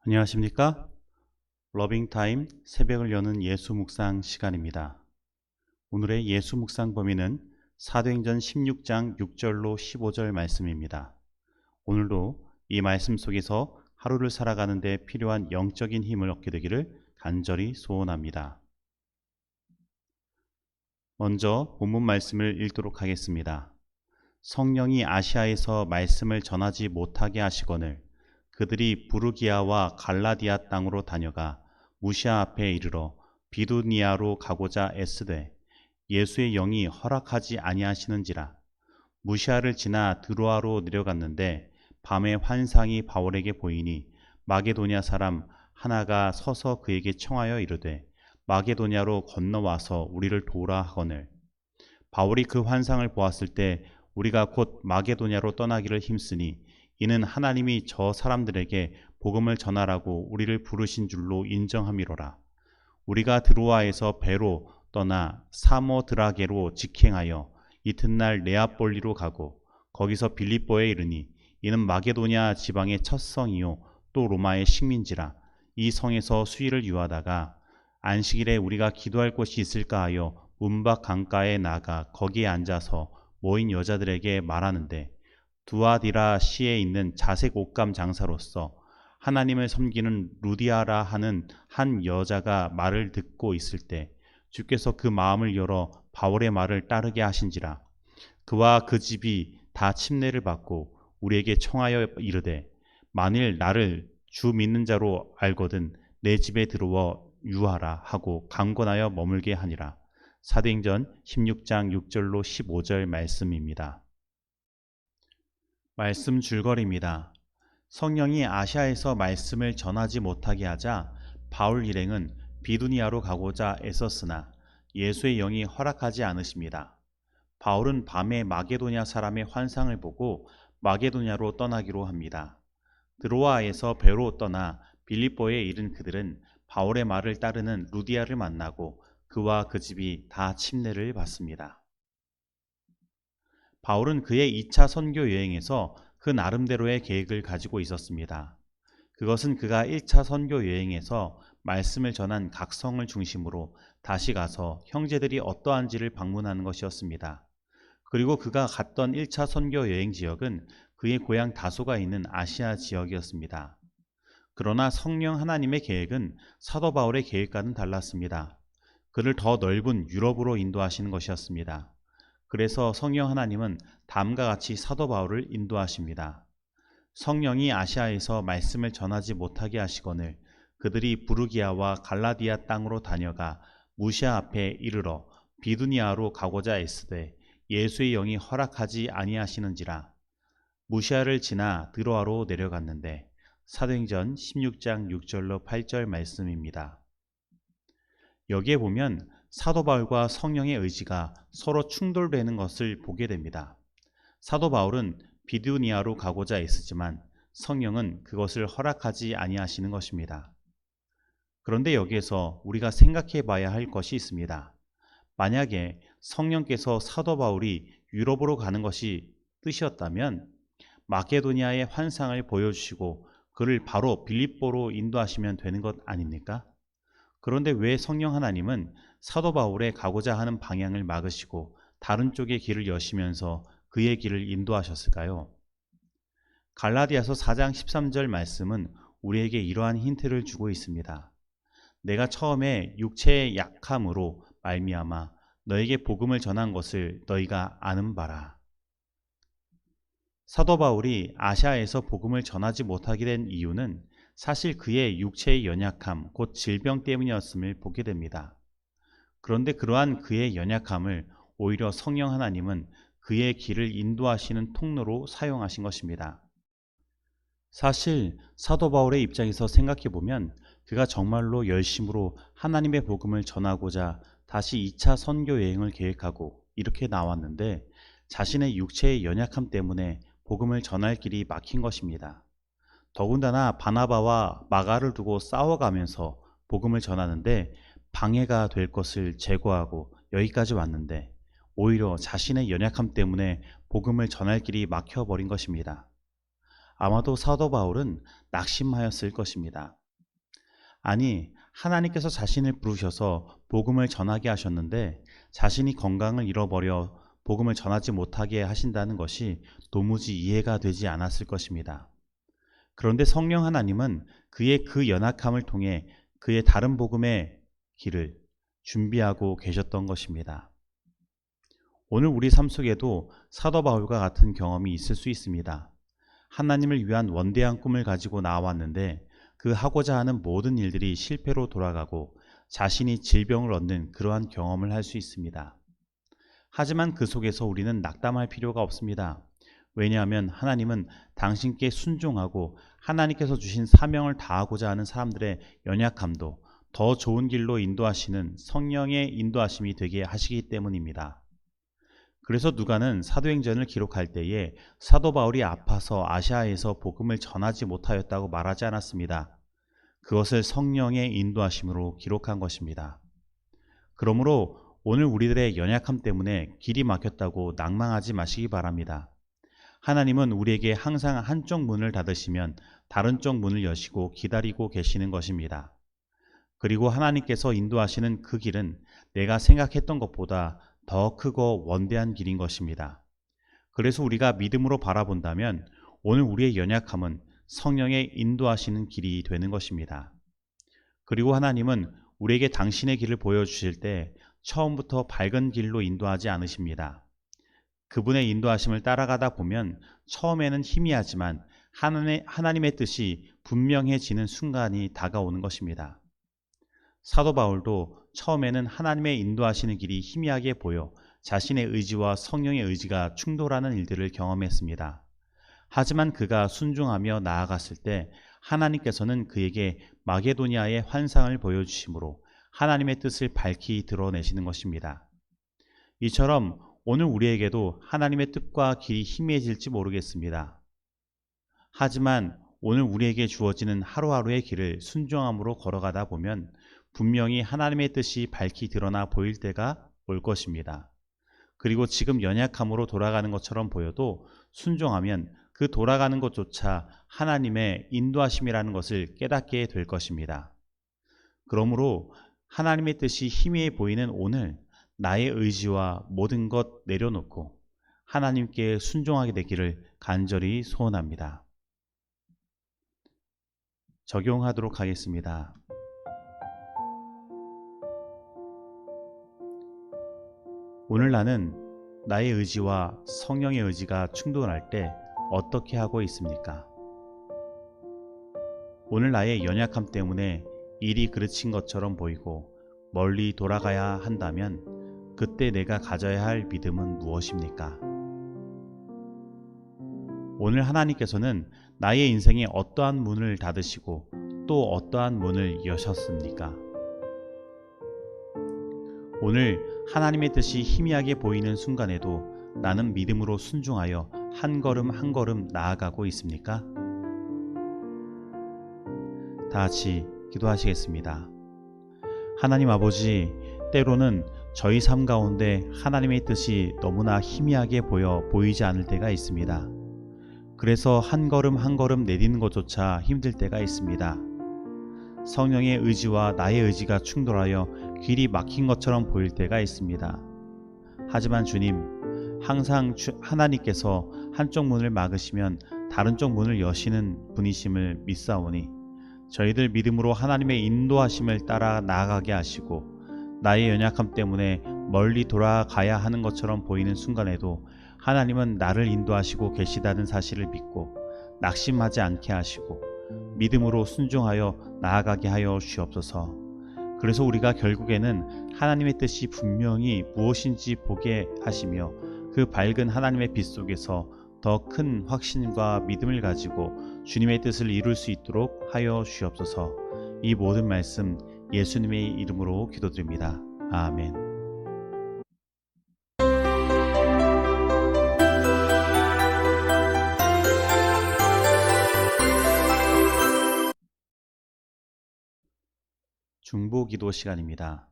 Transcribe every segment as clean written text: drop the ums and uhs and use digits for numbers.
안녕하십니까? 러빙타임 새벽을 여는 예수 묵상 시간입니다. 오늘의 예수 묵상 범위는 사도행전 16장 6절로 15절 말씀입니다. 오늘도 이 말씀 속에서 하루를 살아가는 데 필요한 영적인 힘을 얻게 되기를 간절히 소원합니다. 먼저 본문 말씀을 읽도록 하겠습니다. 성령이 아시아에서 말씀을 전하지 못하게 하시거늘 그들이 부르기아와 갈라디아 땅으로 다녀가 무시아 앞에 이르러 비두니아로 가고자 애쓰되 예수의 영이 허락하지 아니하시는지라. 무시아를 지나 드로아로 내려갔는데 밤에 환상이 바울에게 보이니 마게도냐 사람 하나가 서서 그에게 청하여 이르되 마게도냐로 건너와서 우리를 도우라 하거늘. 바울이 그 환상을 보았을 때 우리가 곧 마게도냐로 떠나기를 힘쓰니 이는 하나님이 저 사람들에게 복음을 전하라고 우리를 부르신 줄로 인정함이로라. 우리가 드로아에서 배로 떠나 사모드라게로 직행하여 이튿날 네아폴리로 가고 거기서 빌립보에 이르니 이는 마게도냐 지방의 첫 성이요 또 로마의 식민지라. 이 성에서 수일을 유하다가 안식일에 우리가 기도할 곳이 있을까 하여 문밖 강가에 나가 거기에 앉아서 모인 여자들에게 말하는데 두아디라 시에 있는 자색 옷감 장사로서 하나님을 섬기는 루디아라 하는 한 여자가 말을 듣고 있을 때 주께서 그 마음을 열어 바울의 말을 따르게 하신지라. 그와 그 집이 다 침례를 받고 우리에게 청하여 이르되 만일 나를 주 믿는 자로 알거든 내 집에 들어와 유하라 하고 강권하여 머물게 하니라. 사도행전 16장 6절로 15절 말씀입니다. 말씀 줄거리입니다. 성령이 아시아에서 말씀을 전하지 못하게 하자 바울 일행은 비두니아로 가고자 애썼으나 예수의 영이 허락하지 않으십니다. 바울은 밤에 마게도냐 사람의 환상을 보고 마게도냐로 떠나기로 합니다. 드로아에서 배로 떠나 빌립보에 이른 그들은 바울의 말을 따르는 루디아를 만나고 그와 그 집이 다 침례를 받습니다. 바울은 그의 2차 선교 여행에서 그 나름대로의 계획을 가지고 있었습니다. 그것은 그가 1차 선교 여행에서 말씀을 전한 각 성을 중심으로 다시 가서 형제들이 어떠한지를 방문하는 것이었습니다. 그리고 그가 갔던 1차 선교 여행 지역은 그의 고향 다소가 있는 아시아 지역이었습니다. 그러나 성령 하나님의 계획은 사도 바울의 계획과는 달랐습니다. 그를 더 넓은 유럽으로 인도하시는 것이었습니다. 그래서 성령 하나님은 다음과 같이 사도 바울을 인도하십니다. 성령이 아시아에서 말씀을 전하지 못하게 하시거늘 그들이 부르기아와 갈라디아 땅으로 다녀가 무시아 앞에 이르러 비두니아로 가고자 애쓰되 예수의 영이 허락하지 아니하시는지라. 무시아를 지나 드로아로 내려갔는데 사도행전 16장 6절로 8절 말씀입니다. 여기에 보면 사도 바울과 성령의 의지가 서로 충돌되는 것을 보게 됩니다. 사도 바울은 비두니아로 가고자 애쓰지만 성령은 그것을 허락하지 아니하시는 것입니다. 그런데 여기에서 우리가 생각해 봐야 할 것이 있습니다. 만약에 성령께서 사도 바울이 유럽으로 가는 것이 뜻이었다면 마게도니아의 환상을 보여주시고 그를 바로 빌립보로 인도하시면 되는 것 아닙니까? 그런데 왜 성령 하나님은 사도 바울의 가고자 하는 방향을 막으시고 다른 쪽의 길을 여시면서 그의 길을 인도하셨을까요? 갈라디아서 4장 13절 말씀은 우리에게 이러한 힌트를 주고 있습니다. 내가 처음에 육체의 약함으로 말미암아 너에게 복음을 전한 것을 너희가 아는 바라. 사도 바울이 아시아에서 복음을 전하지 못하게 된 이유는 사실 그의 육체의 연약함, 곧 질병 때문이었음을 보게 됩니다. 그런데 그러한 그의 연약함을 오히려 성령 하나님은 그의 길을 인도하시는 통로로 사용하신 것입니다. 사실 사도 바울의 입장에서 생각해 보면 그가 정말로 열심으로 하나님의 복음을 전하고자 다시 2차 선교 여행을 계획하고 이렇게 나왔는데 자신의 육체의 연약함 때문에 복음을 전할 길이 막힌 것입니다. 더군다나 바나바와 마가를 두고 싸워가면서 복음을 전하는데 방해가 될 것을 제거하고 여기까지 왔는데 오히려 자신의 연약함 때문에 복음을 전할 길이 막혀버린 것입니다. 아마도 사도 바울은 낙심하였을 것입니다. 아니, 하나님께서 자신을 부르셔서 복음을 전하게 하셨는데 자신이 건강을 잃어버려 복음을 전하지 못하게 하신다는 것이 도무지 이해가 되지 않았을 것입니다. 그런데 성령 하나님은 그의 그 연약함을 통해 그의 다른 복음의 길을 준비하고 계셨던 것입니다. 오늘 우리 삶 속에도 사도 바울과 같은 경험이 있을 수 있습니다. 하나님을 위한 원대한 꿈을 가지고 나왔는데 그 하고자 하는 모든 일들이 실패로 돌아가고 자신이 질병을 얻는 그러한 경험을 할 수 있습니다. 하지만 그 속에서 우리는 낙담할 필요가 없습니다. 왜냐하면 하나님은 당신께 순종하고 하나님께서 주신 사명을 다하고자 하는 사람들의 연약함도 더 좋은 길로 인도하시는 성령의 인도하심이 되게 하시기 때문입니다. 그래서 누가는 사도행전을 기록할 때에 사도 바울이 아파서 아시아에서 복음을 전하지 못하였다고 말하지 않았습니다. 그것을 성령의 인도하심으로 기록한 것입니다. 그러므로 오늘 우리들의 연약함 때문에 길이 막혔다고 낭망하지 마시기 바랍니다. 하나님은 우리에게 항상 한쪽 문을 닫으시면 다른 쪽 문을 여시고 기다리고 계시는 것입니다. 그리고 하나님께서 인도하시는 그 길은 내가 생각했던 것보다 더 크고 원대한 길인 것입니다. 그래서 우리가 믿음으로 바라본다면 오늘 우리의 연약함은 성령의 인도하시는 길이 되는 것입니다. 그리고 하나님은 우리에게 당신의 길을 보여주실 때 처음부터 밝은 길로 인도하지 않으십니다. 그분의 인도하심을 따라가다 보면 처음에는 희미하지만 하나님의 뜻이 분명해지는 순간이 다가오는 것입니다. 사도 바울도 처음에는 하나님의 인도하시는 길이 희미하게 보여 자신의 의지와 성령의 의지가 충돌하는 일들을 경험했습니다. 하지만 그가 순종하며 나아갔을 때 하나님께서는 그에게 마게도니아의 환상을 보여주심으로 하나님의 뜻을 밝히 드러내시는 것입니다. 이처럼 오늘 우리에게도 하나님의 뜻과 길이 희미해질지 모르겠습니다. 하지만 오늘 우리에게 주어지는 하루하루의 길을 순종함으로 걸어가다 보면 분명히 하나님의 뜻이 밝히 드러나 보일 때가 올 것입니다. 그리고 지금 연약함으로 돌아가는 것처럼 보여도 순종하면 그 돌아가는 것조차 하나님의 인도하심이라는 것을 깨닫게 될 것입니다. 그러므로 하나님의 뜻이 희미해 보이는 오늘 나의 의지와 모든 것 내려놓고 하나님께 순종하게 되기를 간절히 소원합니다. 적용하도록 하겠습니다. 오늘 나는 나의 의지와 성령의 의지가 충돌할 때 어떻게 하고 있습니까? 오늘 나의 연약함 때문에 일이 그르친 것처럼 보이고 멀리 돌아가야 한다면 그때 내가 가져야 할 믿음은 무엇입니까? 오늘 하나님께서는 나의 인생에 어떠한 문을 닫으시고 또 어떠한 문을 여셨습니까? 오늘 하나님의 뜻이 희미하게 보이는 순간에도 나는 믿음으로 순종하여 한 걸음 한 걸음 나아가고 있습니까? 다 같이 기도하시겠습니다. 하나님 아버지, 때로는 저희 삶 가운데 하나님의 뜻이 너무나 희미하게 보이지 않을 때가 있습니다. 그래서 한 걸음 한 걸음 내딛는 것조차 힘들 때가 있습니다. 성령의 의지와 나의 의지가 충돌하여 길이 막힌 것처럼 보일 때가 있습니다. 하지만 주님, 항상 하나님께서 한쪽 문을 막으시면 다른 쪽 문을 여시는 분이심을 믿사오니 저희들 믿음으로 하나님의 인도하심을 따라 나아가게 하시고 나의 연약함 때문에 멀리 돌아가야 하는 것처럼 보이는 순간에도 하나님은 나를 인도하시고 계시다는 사실을 믿고 낙심하지 않게 하시고 믿음으로 순종하여 나아가게 하여 주옵소서. 그래서 우리가 결국에는 하나님의 뜻이 분명히 무엇인지 보게 하시며 그 밝은 하나님의 빛 속에서 더 큰 확신과 믿음을 가지고 주님의 뜻을 이룰 수 있도록 하여 주옵소서. 이 모든 말씀 예수님의 이름으로 기도드립니다. 아멘. 중보 기도 시간입니다.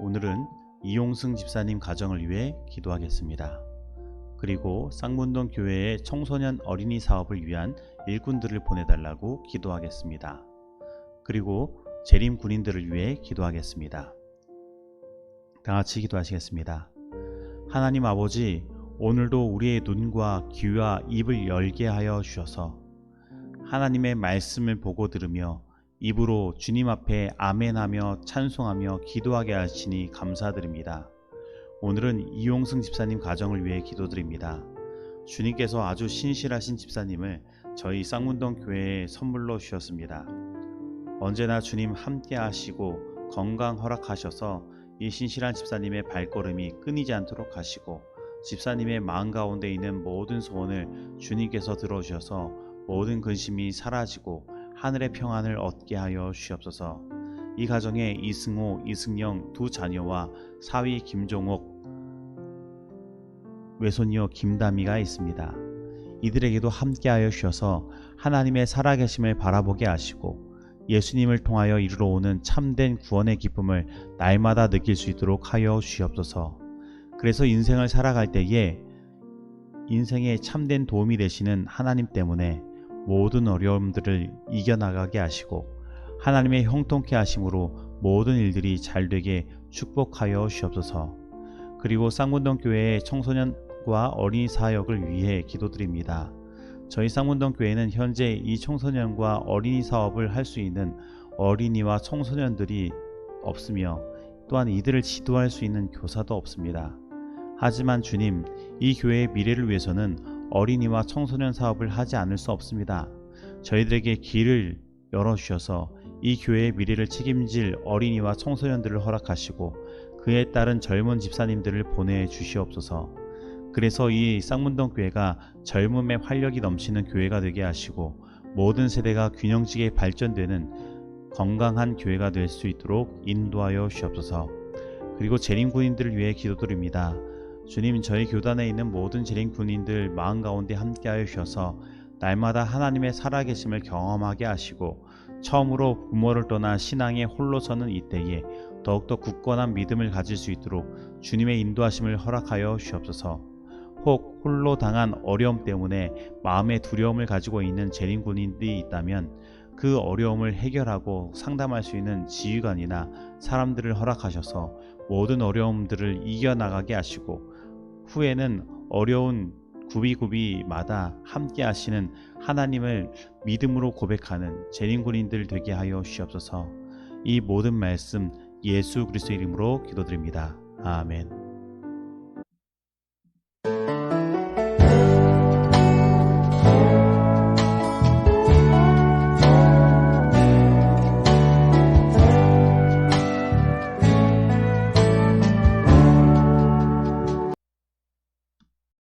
오늘은 이용승 집사님 가정을 위해 기도하겠습니다. 그리고 쌍문동 교회의 청소년 어린이 사업을 위한 일꾼들을 보내달라고 기도하겠습니다. 그리고 재림 군인들을 위해 기도하겠습니다. 다 같이 기도하시겠습니다. 하나님 아버지, 오늘도 우리의 눈과 귀와 입을 열게 하여 주셔서 하나님의 말씀을 보고 들으며 입으로 주님 앞에 아멘하며 찬송하며 기도하게 하시니 감사드립니다. 오늘은 이용승 집사님 가정을 위해 기도드립니다. 주님께서 아주 신실하신 집사님을 저희 쌍문동 교회에 선물로 주셨습니다. 언제나 주님 함께 하시고 건강 허락하셔서 이 신실한 집사님의 발걸음이 끊이지 않도록 하시고 집사님의 마음 가운데 있는 모든 소원을 주님께서 들어주셔서 모든 근심이 사라지고 하늘의 평안을 얻게 하여 주시옵소서. 이 가정에 이승호, 이승영 두 자녀와 사위 김종옥, 외손녀 김다미가 있습니다. 이들에게도 함께하여 주셔서 하나님의 살아계심을 바라보게 하시고 예수님을 통하여 이루러 오는 참된 구원의 기쁨을 날마다 느낄 수 있도록 하여 주시옵소서. 그래서 인생을 살아갈 때에 인생에 참된 도움이 되시는 하나님 때문에 모든 어려움들을 이겨나가게 하시고 하나님의 형통케 하심으로 모든 일들이 잘되게 축복하여 주시옵소서. 그리고 쌍문동 교회의 청소년과 어린이 사역을 위해 기도드립니다. 저희 쌍문동 교회는 현재 이 청소년과 어린이 사업을 할 수 있는 어린이와 청소년들이 없으며 또한 이들을 지도할 수 있는 교사도 없습니다. 하지만 주님, 이 교회의 미래를 위해서는 어린이와 청소년 사업을 하지 않을 수 없습니다. 저희들에게 길을 열어주셔서 이 교회의 미래를 책임질 어린이와 청소년들을 허락하시고 그에 따른 젊은 집사님들을 보내주시옵소서. 그래서 이 쌍문동 교회가 젊음의 활력이 넘치는 교회가 되게 하시고 모든 세대가 균형지게 발전되는 건강한 교회가 될 수 있도록 인도하여 주시옵소서. 그리고 재림 군인들을 위해 기도드립니다. 주님, 저희 교단에 있는 모든 재림 군인들 마음 가운데 함께하여 주셔서 날마다 하나님의 살아계심을 경험하게 하시고 처음으로 부모를 떠나 신앙에 홀로 서는 이때에 더욱더 굳건한 믿음을 가질 수 있도록 주님의 인도하심을 허락하여 주시옵소서. 혹 홀로 당한 어려움 때문에 마음의 두려움을 가지고 있는 재림 군인들이 있다면 그 어려움을 해결하고 상담할 수 있는 지휘관이나 사람들을 허락하셔서 모든 어려움들을 이겨나가게 하시고 후에는 어려운 구비구비마다 함께 하시는 하나님을 믿음으로 고백하는 재림 군인들 되게 하여 주시옵소서. 이 모든 말씀 예수 그리스도의 이름으로 기도드립니다. 아멘.